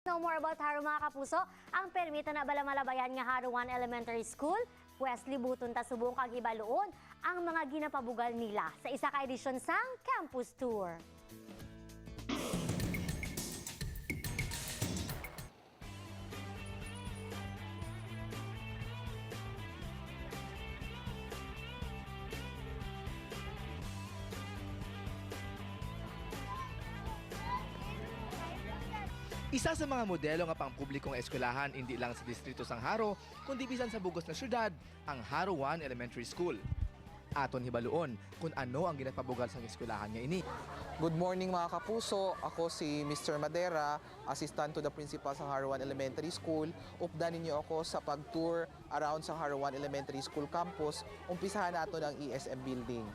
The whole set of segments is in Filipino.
Know more about Haro mga kapuso, ang permita na balamalabayan nga Haro 1 Elementary School, Wesley Buton ta subong kag ibaluon ang mga ginapabugal nila sa isa ka edisyon sang Campus Tour. Isa sa mga modelo nga pangpublikong eskwelahan hindi lang sa distrito sang Haro, kundi bisan sa bugos na syudad, ang Haro 1 Elementary School. Aton hibaluon kung ano ang ginapabugal sang eskwelahan nga ini. Good morning mga kapuso, ako si Mr. Madera, assistant to the principal sa Haro 1 Elementary School. Updanin niyo ako sa pag-tour around sa Haro 1 Elementary School campus. Umpisahan natin ang ESM building.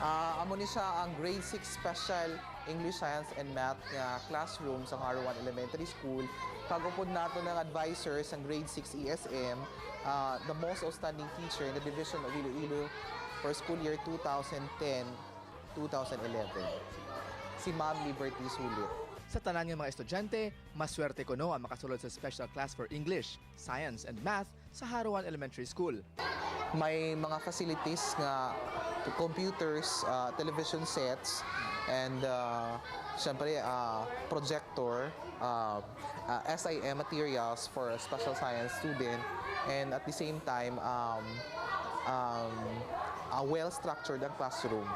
Amo ni siya ang grade 6 special English, Science and Math nga classroom sa Haro 1 Elementary School. Kagupod nato ng advisors ang grade 6 ESM, the most outstanding teacher in the division of Iloilo for school year 2010-2011, si Ma'am Liberty Sulit. Sa tanan ng mga estudyante, maswerte ko no ang makasulod sa special class for English, Science and Math sa Haro 1 Elementary School. May mga facilities nga computers, television sets, and syempre projector, SIM materials for a special science student, and at the same time a well-structured classroom.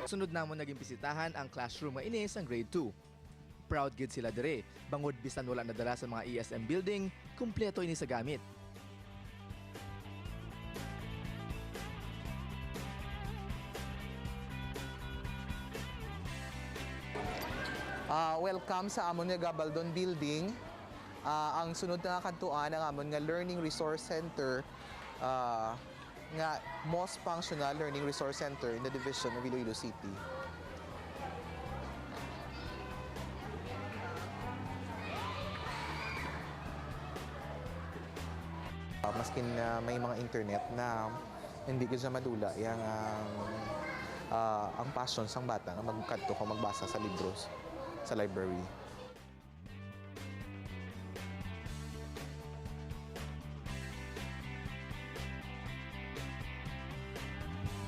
Sunod namon naging bisitahan ang classroom nga ini sa grade 2. Proud gid sila dire, bangod bisan wala nadala sa mga ESM building, kumpleto ini sa gamit. Welcome sa amon nga Gabaldon Building. Ang sunod na kantuan ang amon nga Learning Resource Center, nga most functional learning resource center in the division of Iloilo City. Maskin may mga internet na hindi ko siya madula yang ang passion sang bata nga magkadto ko magbasa sa libros sa library.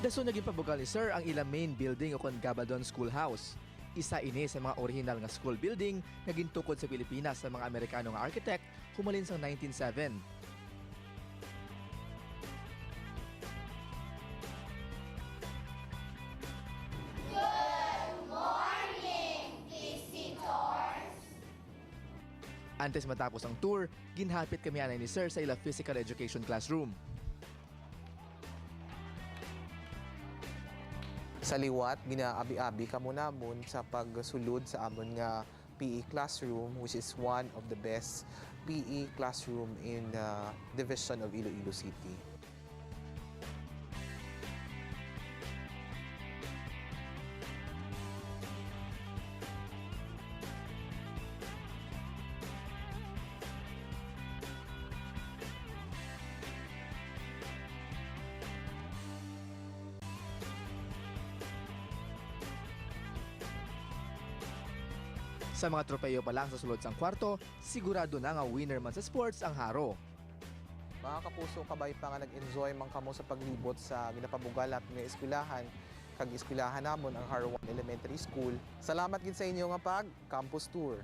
Daso naging pabugal ni Sir ang ilang main building o kon Gabaldon Schoolhouse. Isa ini sa mga original nga school building nga gintukod sa Pilipinas sa mga Amerikano nga architect humalin sa 1907. Antes matapos ang tour, ginhapit kami anay ni Sir sa ila physical education classroom. Sa liwat, ginaabi-abi kamo namon sa pagsulod sa amon nga PE classroom, which is one of the best PE classroom in the division of Iloilo City. Sa mga tropeyo pa lang sa sulod sang kwarto, sigurado na nga winner man sa sports ang Haro. Mga kapuso, kabay pa nga nag-enjoy man kamo sa paglibot sa ginapabugal at nga eskwelahan, kag eskwelahan namon ang Haro 1 Elementary School. Salamat gid sa inyo nga pag campus tour.